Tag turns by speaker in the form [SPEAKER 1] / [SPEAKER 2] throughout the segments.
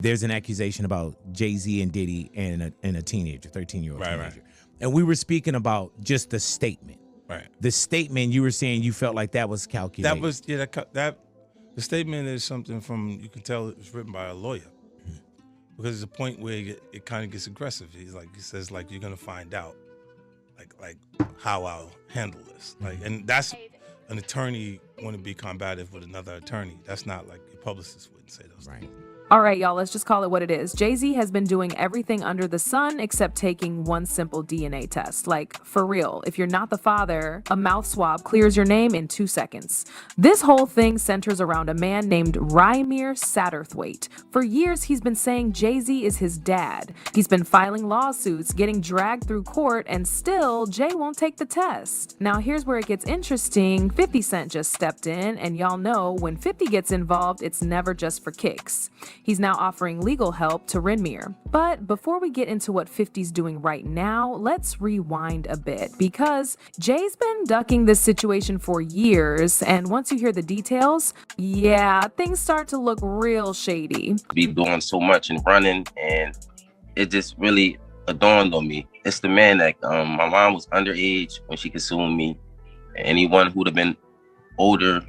[SPEAKER 1] there's an accusation about Jay-Z and Diddy and a teenager, 13-year-old teenager.
[SPEAKER 2] Right.
[SPEAKER 1] And we were speaking about just the statement.
[SPEAKER 2] Right.
[SPEAKER 1] The statement, you were saying you felt like that was calculated.
[SPEAKER 2] That was that the statement is something from, you can tell it was written by a lawyer. Because there's a point where it kind of gets aggressive. He says you're gonna find out like how I'll handle this. And that's an attorney want to be combative with another attorney. That's not like your publicist wouldn't say those things.
[SPEAKER 3] All right, y'all, let's just call it what it is. Jay-Z has been doing everything under the sun except taking one simple DNA test. Like, for real, if you're not the father, a mouth swab clears your name in 2 seconds. This whole thing centers around a man named Rymir Satterthwaite. For years, he's been saying Jay-Z is his dad. He's been filing lawsuits, getting dragged through court, and still, Jay won't take the test. Now, here's where it gets interesting. 50 Cent just stepped in, and y'all know when 50 gets involved, it's never just for kicks. He's now offering legal help to Rymir. But before we get into what 50's doing right now, let's rewind a bit, because Jay's been ducking this situation for years, and once you hear the details, yeah, things start to look real shady.
[SPEAKER 4] Be doing so much and running, and it just really dawned on me. It's the man that my mom was underage when she consumed me. Anyone who'd have been older.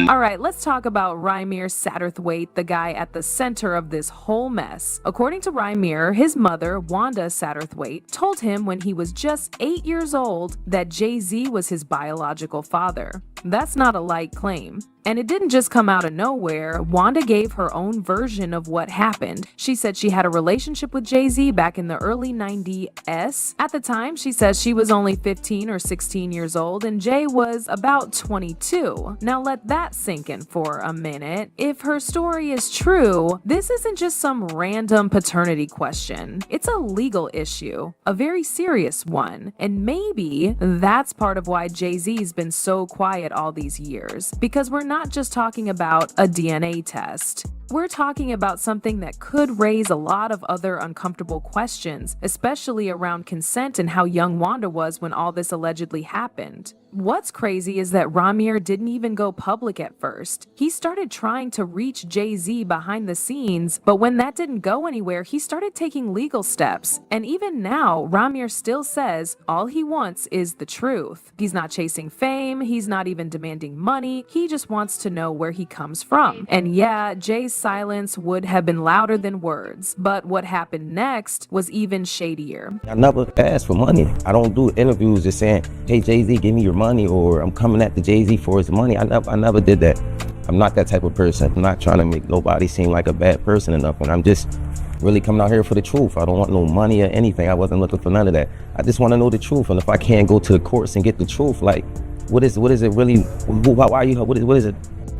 [SPEAKER 3] All right, let's talk about Rymir Satterthwaite, the guy at the center of this whole mess. According to Rymir, his mother, Wanda Satterthwaite, told him when he was just 8 years old that Jay-Z was his biological father. That's not a light claim. And it didn't just come out of nowhere. Wanda gave her own version of what happened. She said she had a relationship with Jay-Z back in the early 90s. At the time, she says she was only 15 or 16 years old and Jay was about 22. Now let that sink in for a minute. If her story is true, this isn't just some random paternity question. It's a legal issue, a very serious one. And maybe that's part of why Jay-Z's been so quiet all these years. Because we're not just talking about a DNA test. We're talking about something that could raise a lot of other uncomfortable questions, especially around consent and how young Wanda was when all this allegedly happened. What's crazy is that Rymir didn't even go public at first. He started trying to reach Jay-Z behind the scenes, but when that didn't go anywhere, he started taking legal steps. And even now, Rymir still says all he wants is the truth. He's not chasing fame, he's not even demanding money, he just wants to know where he comes from. And yeah, Jay's silence would have been louder than words, but what happened next was even shadier.
[SPEAKER 5] I never asked for money. I don't do interviews just saying, hey Jay-Z, give me your money, or I'm coming at the Jay-Z for his money. I never did that. I'm not that type of person. I'm not trying to make nobody seem like a bad person or nothing. I'm just really coming out here for the truth. I don't want no money or anything. I wasn't looking for none of that. I just want to know the truth. And if I can't go to the courts and get the truth, like, what is it really? Why are you? What is it?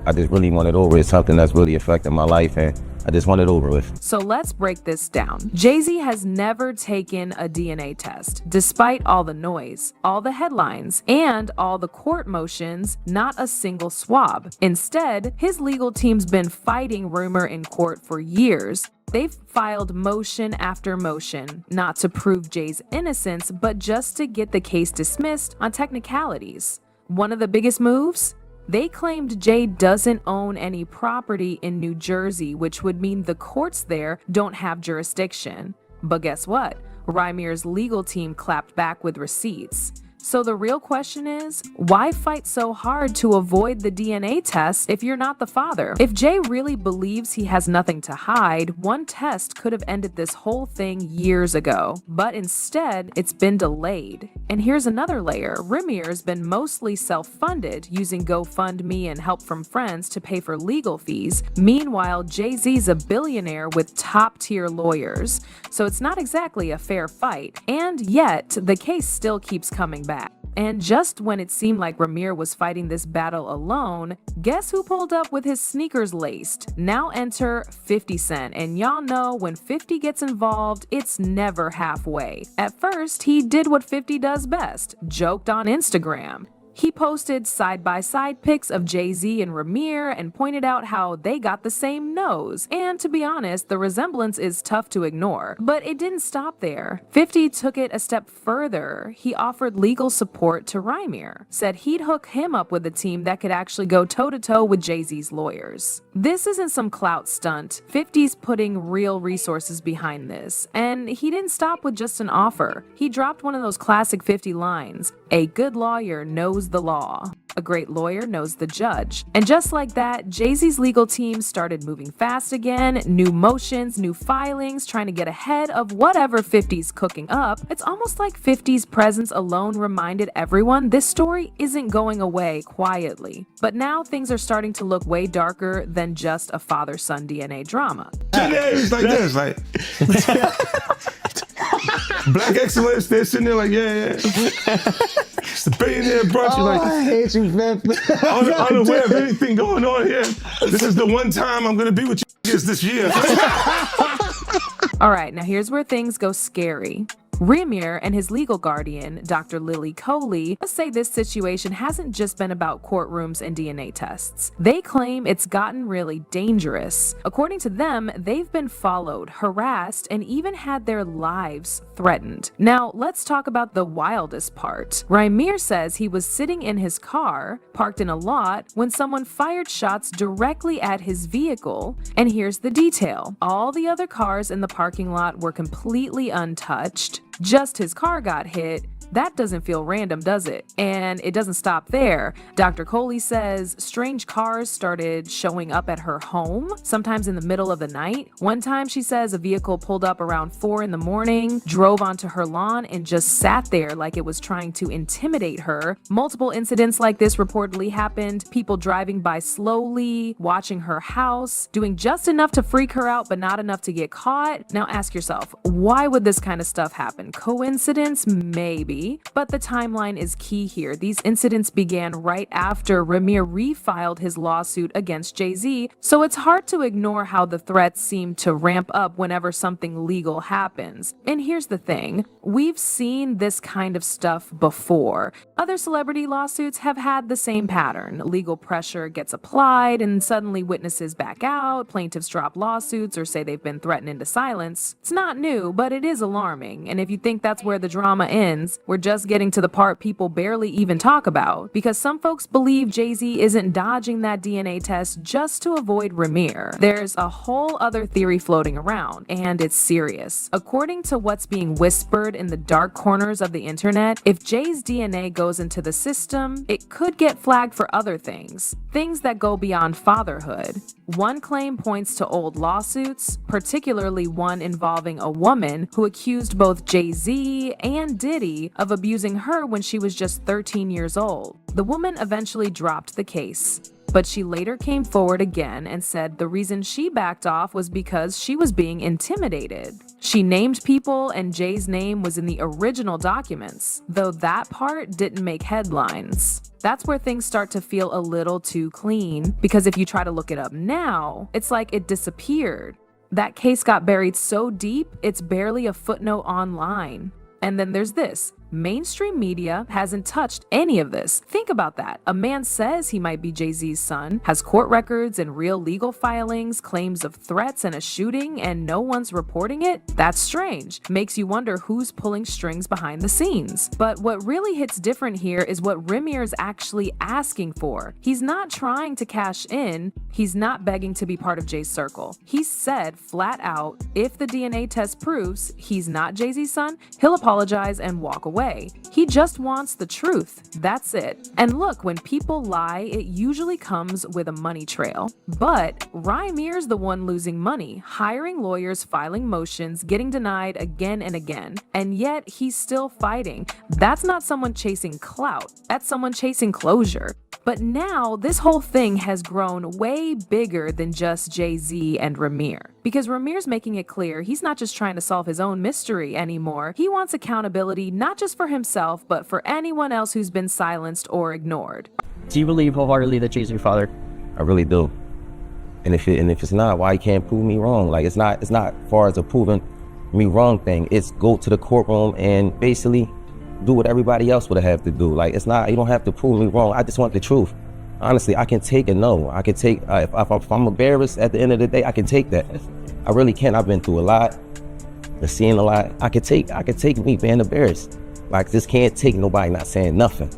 [SPEAKER 5] I just really want it over. It's something that's really affecting my life, and I just want it over with.
[SPEAKER 3] So let's break this down. Jay-Z has never taken a DNA test, despite all the noise, all the headlines, and all the court motions, not a single swab. Instead, his legal team's been fighting Rymir in court for years. They've filed motion after motion, not to prove Jay's innocence, but just to get the case dismissed on technicalities. One of the biggest moves? They claimed Jay doesn't own any property in New Jersey, which would mean the courts there don't have jurisdiction. But guess what? Rymir's legal team clapped back with receipts. So the real question is, why fight so hard to avoid the DNA test if you're not the father? If Jay really believes he has nothing to hide, one test could have ended this whole thing years ago. But instead, it's been delayed. And here's another layer. Rymir's been mostly self-funded, using GoFundMe and help from friends to pay for legal fees. Meanwhile, Jay-Z's a billionaire with top-tier lawyers. So it's not exactly a fair fight. And yet, the case still keeps coming back. And just when it seemed like Rymir was fighting this battle alone, guess who pulled up with his sneakers laced? Now enter 50 Cent, and y'all know when 50 gets involved, it's never halfway. At first, he did what 50 does best, joked on Instagram. He posted side-by-side pics of Jay-Z and Rymir and pointed out how they got the same nose. And to be honest, the resemblance is tough to ignore. But it didn't stop there. 50 took it a step further. He offered legal support to Rymir, said he'd hook him up with a team that could actually go toe-to-toe with Jay-Z's lawyers. This isn't some clout stunt. 50's putting real resources behind this. And he didn't stop with just an offer. He dropped one of those classic 50 lines. A good lawyer knows the law. A great lawyer knows the judge. And just like that, Jay-Z's legal team started moving fast again, new motions, new filings, trying to get ahead of whatever 50's cooking up. It's almost like 50's presence alone reminded everyone this story isn't going away quietly. But now things are starting to look way darker than just a father-son DNA drama.
[SPEAKER 2] It's like this, like Black excellence. They're sitting there like, yeah. It's the billionaire brunch. You're like,
[SPEAKER 6] I hate you, man.
[SPEAKER 2] unaware of anything going on here. This is the one time I'm gonna be with you this year.
[SPEAKER 3] All right, now here's where things go scary. Rymir and his legal guardian, Dr. Lily Coley, say this situation hasn't just been about courtrooms and DNA tests. They claim it's gotten really dangerous. According to them, they've been followed, harassed, and even had their lives threatened. Now, let's talk about the wildest part. Rymir says he was sitting in his car, parked in a lot, when someone fired shots directly at his vehicle. And here's the detail. All the other cars in the parking lot were completely untouched. Just his car got hit. That doesn't feel random, does it? And it doesn't stop there. Dr. Coley says strange cars started showing up at her home, sometimes in the middle of the night. One time she says a vehicle pulled up around 4 a.m, drove onto her lawn, and just sat there like it was trying to intimidate her. Multiple incidents like this reportedly happened. People driving by slowly, watching her house, doing just enough to freak her out, but not enough to get caught. Now ask yourself, why would this kind of stuff happen? Coincidence? Maybe. But the timeline is key here. These incidents began right after Rymir refiled his lawsuit against Jay-Z, so it's hard to ignore how the threats seem to ramp up whenever something legal happens. And here's the thing, we've seen this kind of stuff before. Other celebrity lawsuits have had the same pattern. Legal pressure gets applied and suddenly witnesses back out, plaintiffs drop lawsuits or say they've been threatened into silence. It's not new, but it is alarming. And if you think that's where the drama ends, we're just getting to the part people barely even talk about, because some folks believe Jay-Z isn't dodging that DNA test just to avoid Rymir. There's a whole other theory floating around, and it's serious. According to what's being whispered in the dark corners of the internet, if Jay's DNA goes into the system, it could get flagged for other things that go beyond fatherhood. One claim points to old lawsuits, particularly one involving a woman who accused both Jay-Z and Diddy of abusing her when she was just 13 years old. The woman eventually dropped the case, but she later came forward again and said the reason she backed off was because she was being intimidated. She named people and Jay's name was in the original documents, though that part didn't make headlines. That's where things start to feel a little too clean, because if you try to look it up now, it's like it disappeared. That case got buried so deep, it's barely a footnote online. And then there's this. Mainstream media hasn't touched any of this. Think about that. A man says he might be Jay-Z's son, has court records and real legal filings, claims of threats and a shooting, and no one's reporting it? That's strange. Makes you wonder who's pulling strings behind the scenes. But what really hits different here is what Rymir's actually asking for. He's not trying to cash in. He's not begging to be part of Jay's circle. He said flat out, if the DNA test proves he's not Jay-Z's son, he'll apologize and walk away. He just wants the truth. That's it. And look, when people lie, it usually comes with a money trail. But Rymir's the one losing money, hiring lawyers, filing motions, getting denied again and again. And yet he's still fighting. That's not someone chasing clout. That's someone chasing closure. But now this whole thing has grown way bigger than just Jay-Z and Rymir. Because Rymir's making it clear he's not just trying to solve his own mystery anymore. He wants accountability not just for himself, but for anyone else who's been silenced or ignored.
[SPEAKER 6] Do you believe wholeheartedly that Jay's your father?
[SPEAKER 5] I really do. And if it's not, why you can't prove me wrong? Like it's not far as a proving me wrong thing. It's go to the courtroom and basically do what everybody else would have to do. Like, it's not, you don't have to prove me wrong. I just want the truth. Honestly, I can take a no. I can take, if I'm embarrassed at the end of the day, I can take that. I really can. I've been through a lot, I've seen a lot. I could take me being embarrassed. Like, just can't take nobody not saying nothing.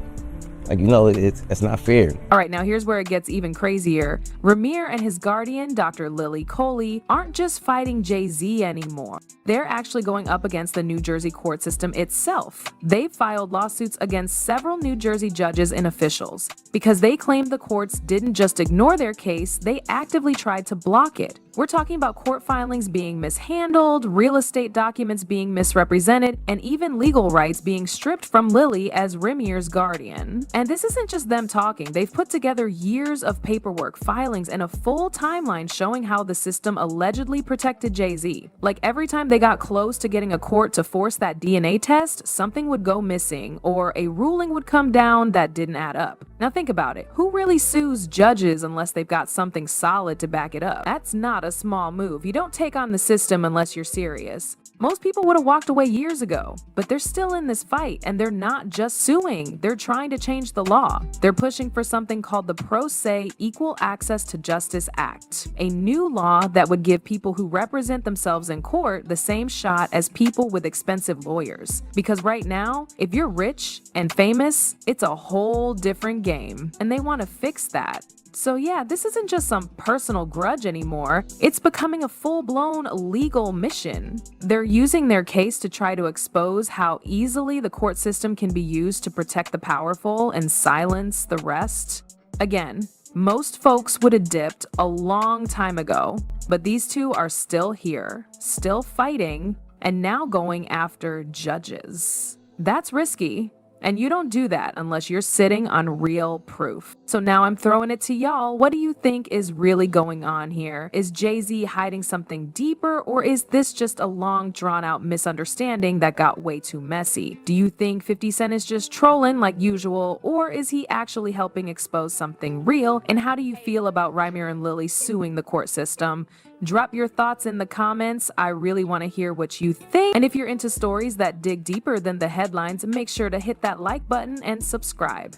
[SPEAKER 5] Like, you know, it's not fair.
[SPEAKER 3] All right, now here's where it gets even crazier. Rymir and his guardian, Dr. Lily Coley, aren't just fighting Jay-Z anymore. They're actually going up against the New Jersey court system itself. They've filed lawsuits against several New Jersey judges and officials because they claim the courts didn't just ignore their case, they actively tried to block it. We're talking about court filings being mishandled, real estate documents being misrepresented, and even legal rights being stripped from Lily as Rymir's guardian. And this isn't just them talking. They've put together years of paperwork, filings, and a full timeline showing how the system allegedly protected Jay-Z. Like, every time they got close to getting a court to force that DNA test, something would go missing, or a ruling would come down that didn't add up. Now think about it. Who really sues judges unless they've got something solid to back it up? That's not a small move. You don't take on the system unless you're serious. Most people would have walked away years ago, but they're still in this fight, and they're not just suing. They're trying to change the law. They're pushing for something called the Pro Se Equal Access to Justice Act, a new law that would give people who represent themselves in court the same shot as people with expensive lawyers. Because right now, if you're rich and famous, it's a whole different game, and they want to fix that. So yeah, this isn't just some personal grudge anymore. It's becoming a full-blown legal mission. They're using their case to try to expose how easily the court system can be used to protect the powerful and silence the rest. Again, most folks would have dipped a long time ago, but these two are still here, still fighting, and now going after judges. That's risky. And you don't do that unless you're sitting on real proof. So now I'm throwing it to y'all. What do you think is really going on here? Is Jay-Z hiding something deeper, or is this just a long, drawn-out misunderstanding that got way too messy? Do you think 50 Cent is just trolling like usual, or is he actually helping expose something real? And how do you feel about Rymir and Lily suing the court system? Drop your thoughts in the comments. I really want to hear what you think. And if you're into stories that dig deeper than the headlines, make sure to hit that like button and subscribe.